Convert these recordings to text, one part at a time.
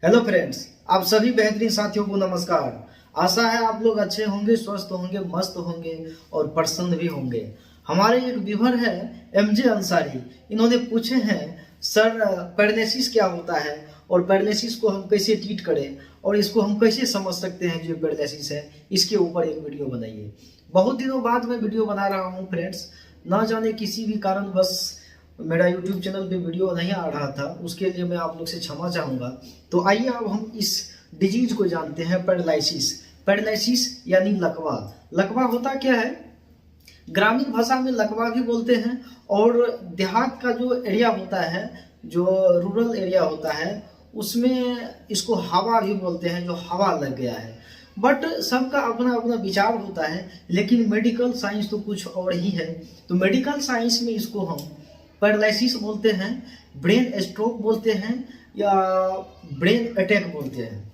Hello friends, आप सभी बेहतरीन साथियों को नमस्कार। आशा है आप लोग अच्छे होंगे, स्वस्थ होंगे, मस्त होंगे और प्रसन्न भी होंगे। हमारे एक व्यूअर है एमजे अंसारी, इन्होंने पूछे हैं सर पैरालिसिस क्या होता है और पैरालिसिस को हम कैसे ट्रीट करें और इसको हम कैसे समझ सकते हैं जो पैरालिसिस है, इसके ऊपर एक वीडियो बनाइए। बहुत दिनों बाद मैं वीडियो बना रहा हूँ फ्रेंड्स, ना जाने किसी भी कारण बस मेरा YouTube चैनल पे वीडियो नहीं आ रहा था, उसके लिए मैं आप लोग से क्षमा चाहूँगा। तो आइए अब हम इस डिजीज को जानते हैं, पैरालिसिस। पैरालिसिस यानी लकवा। लकवा होता क्या है? ग्रामीण भाषा में लकवा भी बोलते हैं और देहात का जो एरिया होता है, जो रूरल एरिया होता है, उसमें इसको हवा भी बोलते हैं, जो हवा लग गया है। बट सबका अपना अपना विचार होता है, लेकिन मेडिकल साइंस तो कुछ और ही है। तो मेडिकल साइंस में इसको हम पैरालिसिस बोलते हैं, ब्रेन स्ट्रोक बोलते हैं या ब्रेन अटैक बोलते हैं।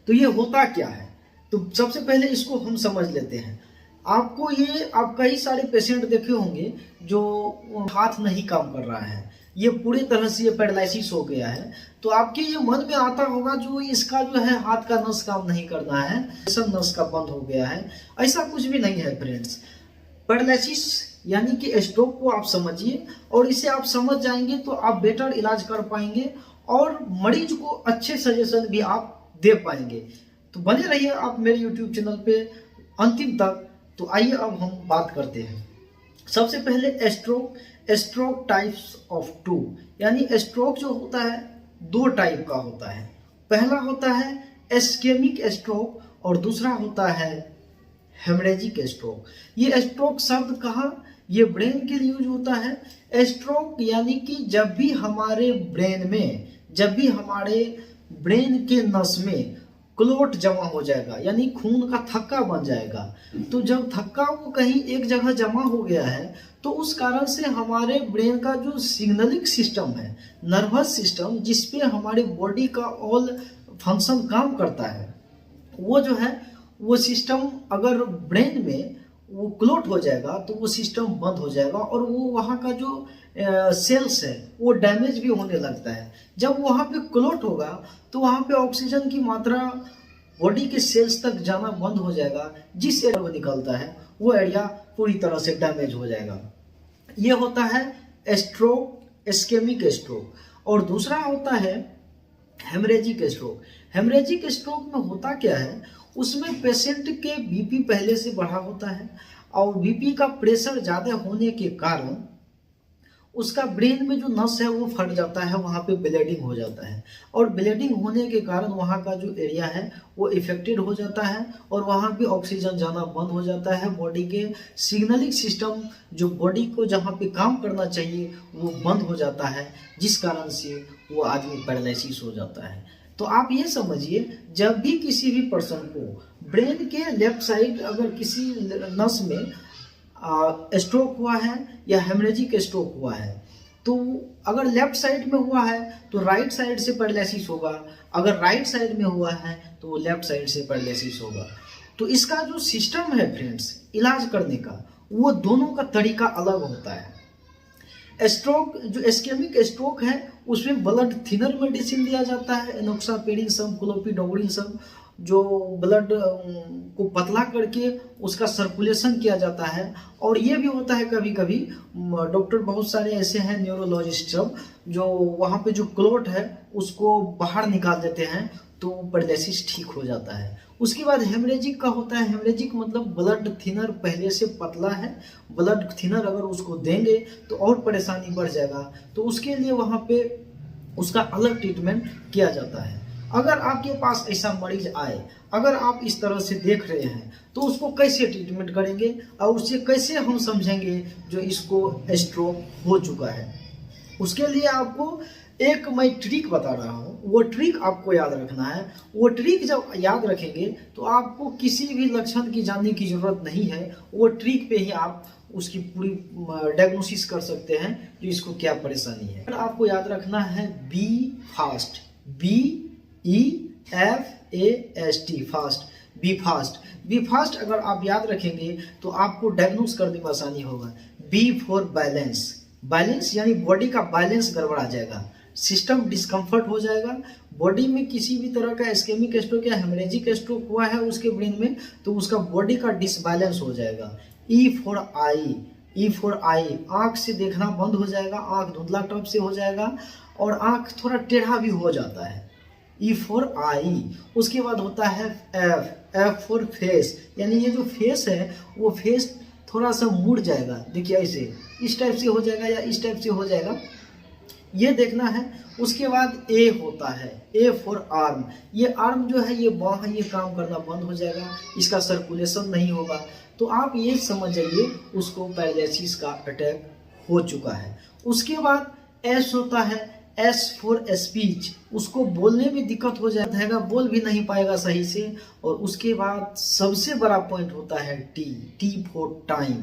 तो ये होता क्या है? तो सबसे पहले इसको हम समझ लेते हैं। आपको ये आप कई सारे पेशेंट देखे होंगे जो हाथ नहीं काम कर रहा है, ये पूरी तरह से ये पैरालिसिस हो गया है। तो आपके ये मन में आता होगा जो इसका जो है हाथ का नस काम नहीं करना है, सब नस का बंद हो गया है। ऐसा कुछ भी नहीं है फ्रेंड्स। पैरालिसिस यानी कि स्ट्रोक को आप समझिए और इसे आप समझ जाएंगे तो आप बेटर इलाज कर पाएंगे और मरीज को अच्छे सजेशन भी आप दे पाएंगे। तो बने रहिए आप मेरे YouTube चैनल पे अंतिम तक। तो आइए अब हम बात करते हैं। सबसे पहले स्ट्रोक टाइप्स ऑफ 2, यानी स्ट्रोक जो होता है 2 टाइप का होता है। पहला होता है इस्केमिक स्ट्रोक और दूसरा होता है हेमरेजिक स्ट्रोक। ये स्ट्रोक शब्द कहाँ? ये ब्रेन के लिए यूज होता है। स्ट्रोक यानी कि जब भी हमारे ब्रेन के नस में क्लोट जमा हो जाएगा, यानी खून का थक्का बन जाएगा। तो जब थक्का वो कहीं एक जगह जमा हो गया है तो उस कारण से हमारे ब्रेन का जो सिग्नलिंग सिस्टम है, नर्वस सिस्टम, जिसपे हमारे बॉडी का ऑल फंक्शन काम करता है, वो जो है वो सिस्टम अगर ब्रेन में वो क्लोट हो जाएगा तो वो सिस्टम बंद हो जाएगा और वो वहाँ का जो सेल्स है वो डैमेज भी होने लगता है। जब वहाँ पे क्लोट होगा तो वहाँ पे ऑक्सीजन की मात्रा बॉडी के सेल्स तक जाना बंद हो जाएगा। जिस एरिया में निकलता है वो एरिया पूरी तरह से डैमेज हो जाएगा। ये होता है स्ट्रोक, इस्केमिक स्ट्रोक। और दूसरा होता है हेमरेजिक स्ट्रोक। हेमरेजिक स्ट्रोक में होता क्या है? उसमें पेशेंट के बीपी पहले से बढ़ा होता है और बीपी का प्रेशर ज़्यादा होने के कारण उसका ब्रेन में जो नस है वो फट जाता है, वहाँ पे ब्लीडिंग हो जाता है और ब्लीडिंग होने के कारण वहाँ का जो एरिया है वो इफेक्टेड हो जाता है और वहाँ पे ऑक्सीजन जाना बंद हो जाता है। बॉडी के सिग्नलिंग सिस्टम जो बॉडी को जहाँ पे काम करना चाहिए वो बंद हो जाता है, जिस कारण से वो आदमी पैरालिसिस हो जाता है। तो आप ये समझिए, जब भी किसी भी पर्सन को ब्रेन के लेफ्ट साइड अगर किसी नस में स्ट्रोक हुआ है या हेमरेजिक स्ट्रोक हुआ है, तो अगर लेफ्ट साइड में हुआ है तो राइट साइड से पैरालिसिस होगा, अगर राइट साइड में हुआ है तो वो लेफ्ट साइड से पैरालिसिस होगा। तो इसका जो सिस्टम है फ्रेंड्स इलाज करने का, वो दोनों का तरीका अलग होता है। स्ट्रोक जो इस्केमिक स्ट्रोक है उसमें ब्लड थिनर मेडिसिन दिया जाता है, एनोक्सापेरिन सब, क्लोपिडोग्रिन सब, जो ब्लड को पतला करके उसका सर्कुलेशन किया जाता है। और ये भी होता है कभी कभी डॉक्टर बहुत सारे ऐसे हैं न्यूरोलॉजिस्ट सब, जो वहाँ पे जो क्लोट है उसको बाहर निकाल देते हैं तो पैरालिसिस ठीक हो जाता है। उसके बाद हेमरेजिक का होता है। हेमरेजिक मतलब ब्लड थिनर पहले से पतला है, ब्लड थिनर अगर उसको देंगे तो और परेशानी बढ़ जाएगा, तो उसके लिए वहाँ पे उसका अलग ट्रीटमेंट किया जाता है। अगर आपके पास ऐसा मरीज आए, अगर आप इस तरह से देख रहे हैं, तो उसको कैसे ट्रीटमेंट करेंगे और उसे कैसे हम समझेंगे जो इसको स्ट्रोक हो चुका है। उसके लिए आपको एक मैं ट्रिक बता रहा हूँ, वो ट्रिक आपको याद रखना है। वो ट्रिक जब याद रखेंगे तो आपको किसी भी लक्षण की जानने की जरूरत नहीं है, वो ट्रिक पे ही आप उसकी पूरी डायग्नोसिस कर सकते हैं जो इसको क्या परेशानी है। आपको याद रखना है be fast, BEFAST, fast, be fast अगर आप याद रखेंगे तो आपको डायग्नोस करने में आसानी होगा। बी फॉर बैलेंस, बैलेंस यानी बॉडी का बैलेंस गड़बड़ा जाएगा। सिस्टम डिस्कम्फर्ट हो जाएगा, बॉडी में किसी भी तरह का इस्केमिक स्ट्रोक या हेमरेजिक स्ट्रोक हुआ है उसके ब्रेन में तो उसका बॉडी का डिसबैलेंस हो जाएगा। ई फॉर आई, आँख से देखना बंद हो जाएगा, आँख धुंधला टॉप से हो जाएगा और आँख थोड़ा टेढ़ा भी हो जाता है। E for I. उसके बाद होता है एफ फॉर फेस, यानी ये जो फेस है वो फेस थोड़ा सा मुड़ जाएगा, देखिए ऐसे इस टाइप से हो जाएगा या इस टाइप से हो जाएगा, ये देखना है। उसके बाद ए होता है, ए फॉर आर्म, ये आर्म जो है ये बाँह है, ये काम करना बंद हो जाएगा, इसका सर्कुलेशन नहीं होगा। तो आप ये समझ जाइए उसको पैरालिसिस का अटैक हो चुका है। उसके बाद एस होता है, एस फॉर स्पीच, उसको बोलने में दिक्कत हो जाएगा, बोल भी नहीं पाएगा सही से। और उसके बाद सबसे बड़ा पॉइंट होता है टी फॉर टाइम,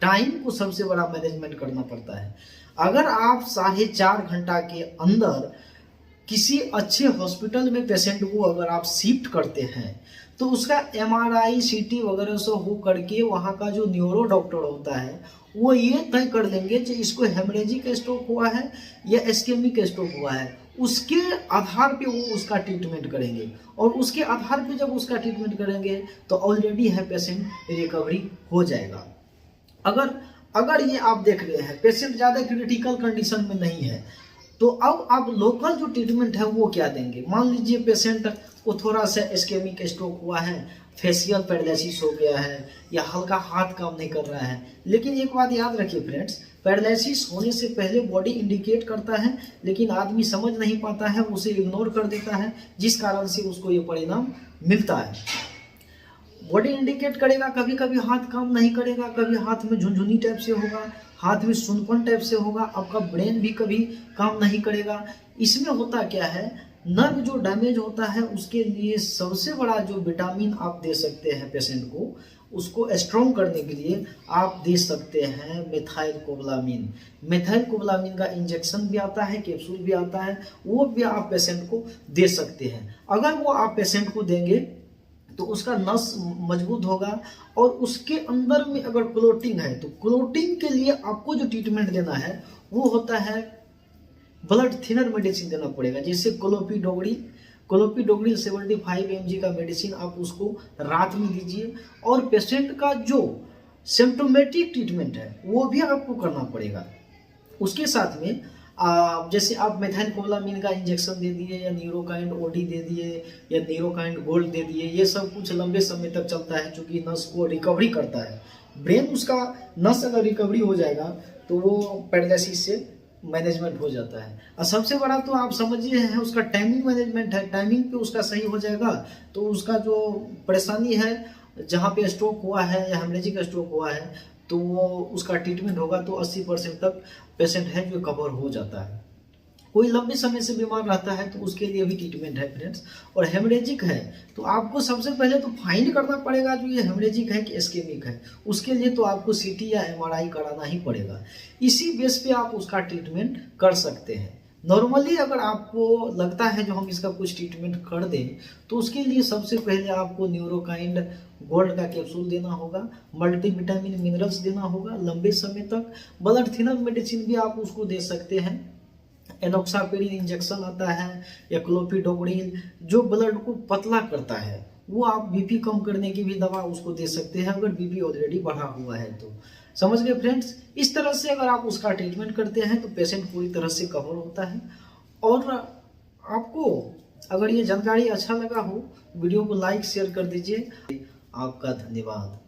टाइम को सबसे बड़ा मैनेजमेंट करना पड़ता है। अगर आप 4.5 घंटा के अंदर किसी अच्छे हॉस्पिटल में पेशेंट को अगर आप शिफ्ट करते हैं तो उसका MRI CT वगैरह से हो करके वहाँ का जो न्यूरो डॉक्टर होता है वो ये तय कर लेंगे कि इसको हेमरेजिक स्ट्रोक हुआ है या इस्केमिक स्ट्रोक हुआ है, उसके आधार पे वो उसका ट्रीटमेंट करेंगे। और उसके आधार पे जब उसका ट्रीटमेंट करेंगे तो ऑलरेडी है पेशेंट रिकवरी हो जाएगा। अगर ये आप देख रहे हैं पेशेंट ज़्यादा क्रिटिकल कंडीशन में नहीं है तो अब आप लोकल जो ट्रीटमेंट है वो क्या देंगे। मान लीजिए पेशेंट को थोड़ा सा इस्केमिक स्ट्रोक हुआ है, फेशियल पैरालिसिस हो गया है या हल्का हाथ काम नहीं कर रहा है। लेकिन एक बात याद रखिए फ्रेंड्स, पैरालिसिस होने से पहले बॉडी इंडिकेट करता है लेकिन आदमी समझ नहीं पाता है, उसे इग्नोर कर देता है, जिस कारण से उसको ये परिणाम मिलता है। बॉडी इंडिकेट करेगा, कभी कभी हाथ काम नहीं करेगा, कभी हाथ में झुनझुनी टाइप से होगा, हाथ में सुनपन टाइप से होगा, आपका ब्रेन भी कभी काम नहीं करेगा। इसमें होता क्या है, नर्व जो डैमेज होता है उसके लिए सबसे बड़ा जो विटामिन आप दे सकते हैं पेशेंट को, उसको स्ट्रॉन्ग करने के लिए आप दे सकते हैं मेथाइलकोबालामिन। मेथाइलकोबालामिन का इंजेक्शन भी आता है, कैप्सूल भी आता है, वो भी आप पेशेंट को दे सकते हैं। अगर वो आप पेशेंट को देंगे तो उसका नस मजबूत होगा। और उसके अंदर में अगर क्लोटिंग है तो क्लोटिंग के लिए आपको जो ट्रीटमेंट देना है वो होता है ब्लड थिनर मेडिसिन देना पड़ेगा, जैसे क्लोपिडोग्रिल 75 mg का मेडिसिन आप उसको रात में दीजिए। और पेशेंट का जो सिम्टोमेटिक ट्रीटमेंट है वो भी आपको करना पड़ेगा। उसके साथ में जैसे आप मेथाइलकोबालामिन का इंजेक्शन दे दिए या न्यूरोकाइंड ओडी दे दिए या न्यूरोकाइंड गोल्ड दे दिए, ये सब कुछ लंबे समय तक चलता है क्योंकि नस को रिकवरी करता है। ब्रेन उसका नस अगर रिकवरी हो जाएगा तो वो पैरालिसिस से मैनेजमेंट हो जाता है। और सबसे बड़ा तो आप समझिए है उसका टाइमिंग मैनेजमेंट है, टाइमिंग पे उसका सही हो जाएगा तो उसका जो परेशानी है जहाँ पे स्ट्रोक हुआ है या हेमरेजिक स्ट्रोक हुआ है तो वो उसका ट्रीटमेंट होगा तो 80% तक पेशेंट है जो कवर हो जाता है। कोई लंबे समय से बीमार रहता है तो उसके लिए भी ट्रीटमेंट है फ्रेंड्स। और हेमरेजिक है तो आपको सबसे पहले तो फाइंड करना पड़ेगा जो ये हेमरेजिक है कि इस्केमिक है, उसके लिए तो आपको CT या MRI कराना ही पड़ेगा। इसी बेस पे आप उसका ट्रीटमेंट कर सकते हैं। नॉर्मली अगर आपको लगता है जो हम इसका कुछ ट्रीटमेंट कर दें तो उसके लिए सबसे पहले आपको न्यूरोकाइंड गोल्ड का कैप्सूल देना होगा, मल्टीविटामिन मिनरल्स देना होगा लंबे समय तक। ब्लड थिनर मेडिसिन भी आप उसको दे सकते हैं, एनोक्सापेरिन इंजेक्शन आता है या क्लोपिडोग्रिल जो ब्लड को पतला करता है, वो आप BP कम करने की भी दवा उसको दे सकते हैं अगर BP ऑलरेडी बढ़ा हुआ है तो। समझ गए फ्रेंड्स, इस तरह से अगर आप उसका ट्रीटमेंट करते हैं तो पेशेंट पूरी तरह से कवर होता है। और आपको अगर ये जानकारी अच्छा लगा हो वीडियो को लाइक शेयर कर दीजिए। आपका धन्यवाद।